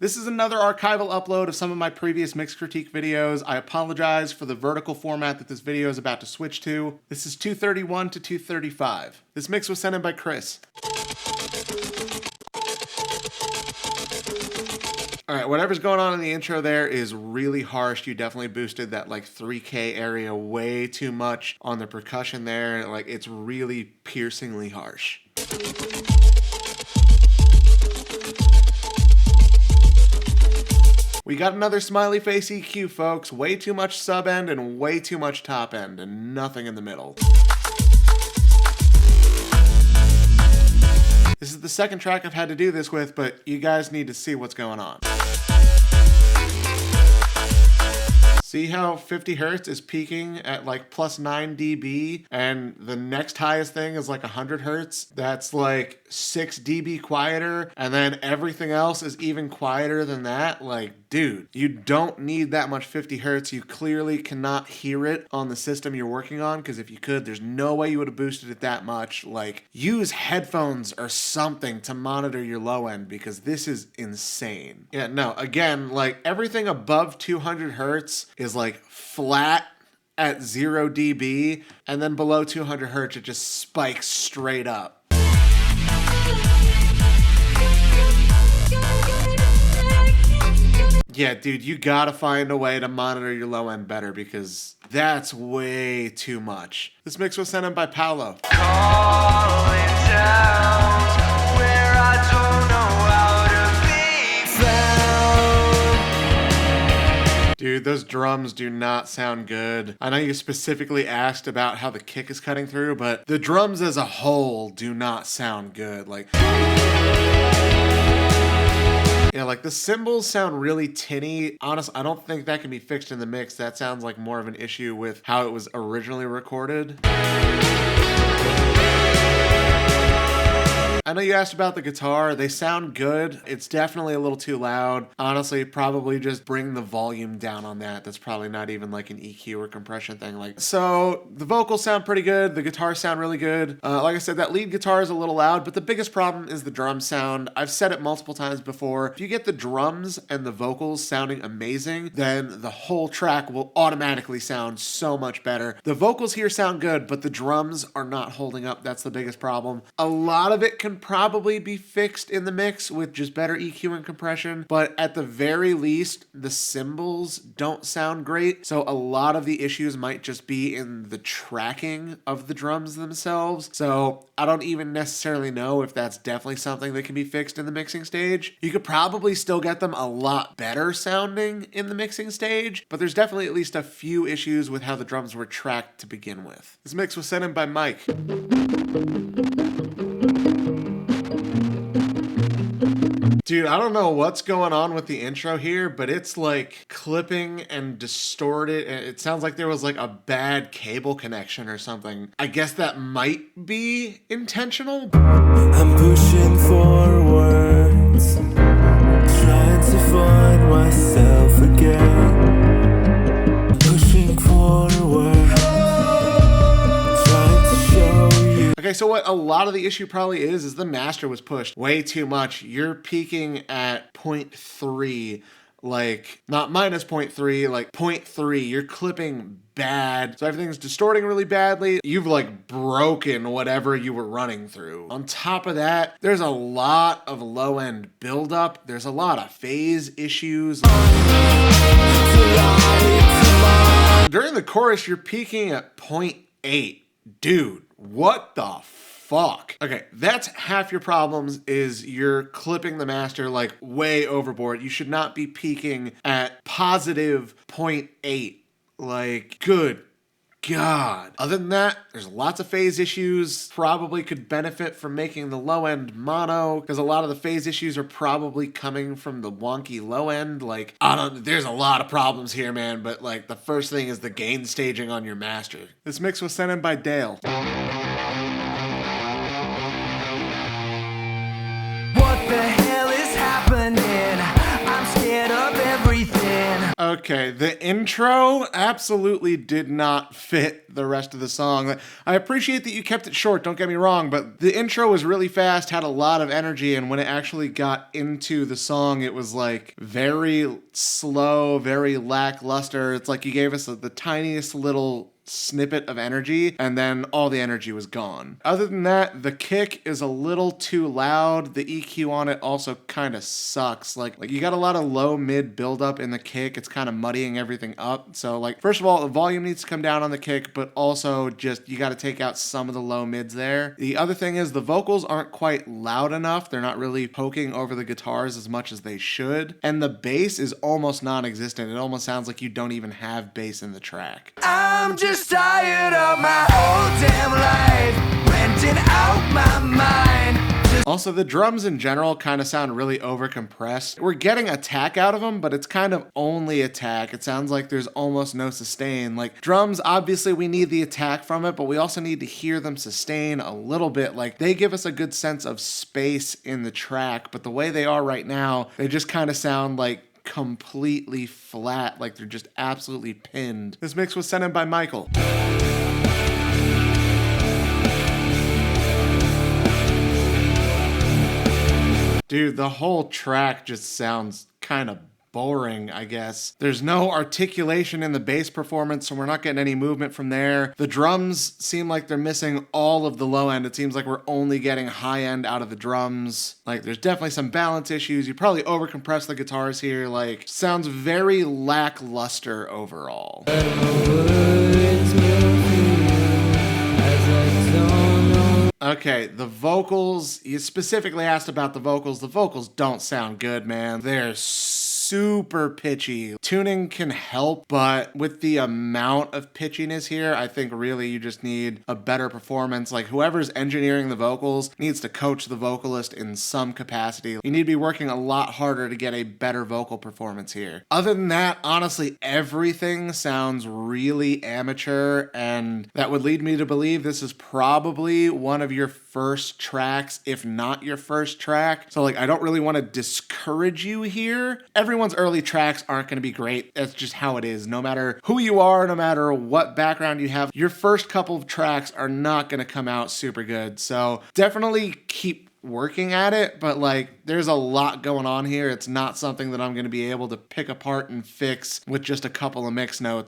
This is another archival upload of some of my previous mix critique videos. I apologize for the vertical format that this video is about to switch to. This is 231 to 235. This mix was sent in by Chris. All right, whatever's going on in the intro there is really harsh. You definitely boosted that like 3K area way too much on the percussion there. Like, it's really piercingly harsh. We got another smiley face EQ, folks. Way too much sub end and way too much top end and nothing in the middle. This is the second track I've had to do this with, but you guys need to see what's going on. See how 50 hertz is peaking at like plus 9 dB and the next highest thing is like 100 hertz? That's like 6 dB quieter, and then everything else is even quieter than that. Like, dude, you don't need that much 50 hertz. You clearly cannot hear it on the system you're working on, because if you could, there's no way you would have boosted it that much. Like, use headphones or something to monitor your low end, because this is insane. Yeah, no, again, like everything above 200 hertz is like flat at 0 dB, and then below 200 hertz it just spikes straight up. Yeah, dude, you gotta find a way to monitor your low end better, because that's way too much. This mix was sent in by Paolo. Calling down where I don't know how to be found. Dude, those drums do not sound good. I know you specifically asked about how the kick is cutting through, but the drums as a whole do not sound good. Like, yeah, like the cymbals sound really tinny. Honestly, I don't think that can be fixed in the mix. That sounds like more of an issue with how it was originally recorded. I know you asked about the guitar. They sound good. It's definitely a little too loud. Honestly, probably just bring the volume down on that. That's probably not even like an EQ or compression thing. Like, so the vocals sound pretty good. The guitars sound really good. Like I said, that lead guitar is a little loud, but the biggest problem is the drum sound. I've said it multiple times before. If you get the drums and the vocals sounding amazing, then the whole track will automatically sound so much better. The vocals here sound good, but the drums are not holding up. That's the biggest problem. A lot of it can probably be fixed in the mix with just better EQ and compression, but at the very least, the cymbals don't sound great. So a lot of the issues might just be in the tracking of the drums themselves. So I don't even necessarily know if that's definitely something that can be fixed in the mixing stage. You could probably still get them a lot better sounding in the mixing stage, but there's definitely at least a few issues with how the drums were tracked to begin with. This mix was sent in by Mike. Dude, I don't know what's going on with the intro here, but it's like clipping and distorted. It sounds like there was like a bad cable connection or something. I guess that might be intentional. I'm pushing forwards, trying to find myself again. Pushing forward. Okay, so what a lot of the issue probably is the master was pushed way too much. You're peaking at 0.3, like not minus 0.3, like 0.3. You're clipping bad. So everything's distorting really badly. You've like broken whatever you were running through. On top of that, there's a lot of low end buildup. There's a lot of phase issues. During the chorus, you're peaking at 0.8. Dude. What the fuck? Okay, that's half your problems, is you're clipping the master like way overboard. You should not be peaking at positive 0.8. Like, good God. Other than that, there's lots of phase issues. Probably could benefit from making the low end mono, because a lot of the phase issues are probably coming from the wonky low end. Like, there's a lot of problems here, man, but like the first thing is the gain staging on your master. This mix was sent in by Dale. What the hell is happening? I'm scared of everything. Okay, the intro absolutely did not fit the rest of the song. I appreciate that you kept it short, don't get me wrong, but the intro was really fast, had a lot of energy, and when it actually got into the song, it was like very slow, very lackluster. It's like you gave us the tiniest little snippet of energy and then all the energy was gone. Other than that, the kick is a little too loud. The EQ on it also kind of sucks. Like you got a lot of low mid buildup in the kick. It's kind of muddying everything up. So like, first of all, the volume needs to come down on the kick, but also just you got to take out some of the low mids there. The other thing is the vocals aren't quite loud enough. They're not really poking over the guitars as much as they should. And the bass is almost non-existent. It almost sounds like you don't even have bass in the track. I'm just tired of my whole damn life, renting out my mind. Also, the drums in general kind of sound really over-compressed. We're getting attack out of them, but it's kind of only attack. It sounds like there's almost no sustain. Like, drums, obviously we need the attack from it, but we also need to hear them sustain a little bit. Like, they give us a good sense of space in the track, but the way they are right now, they just kind of sound like completely flat, like they're just absolutely pinned. This mix was sent in by Michael. Dude, the whole track just sounds kind of boring, I guess. There's no articulation in the bass performance, so we're not getting any movement from there. The drums seem like they're missing all of the low end. It seems like we're only getting high end out of the drums. Like, there's definitely some balance issues. You probably overcompress the guitars here. Like, sounds very lackluster overall. Okay, the vocals, you specifically asked about the vocals. The vocals don't sound good, man. They're super pitchy. Tuning can help, but with the amount of pitchiness here, I think really you just need a better performance. Like, whoever's engineering the vocals needs to coach the vocalist in some capacity. You need to be working a lot harder to get a better vocal performance here. Other than that, honestly, everything sounds really amateur, and that would lead me to believe this is probably one of your first tracks, if not your first track. So like, I don't really want to discourage you here. Everyone's early tracks aren't going to be great. That's just how it is. No matter who you are, no matter what background you have, your first couple of tracks are not going to come out super good. So definitely keep working at it, but like, there's a lot going on here. It's not something that I'm going to be able to pick apart and fix with just a couple of mix notes.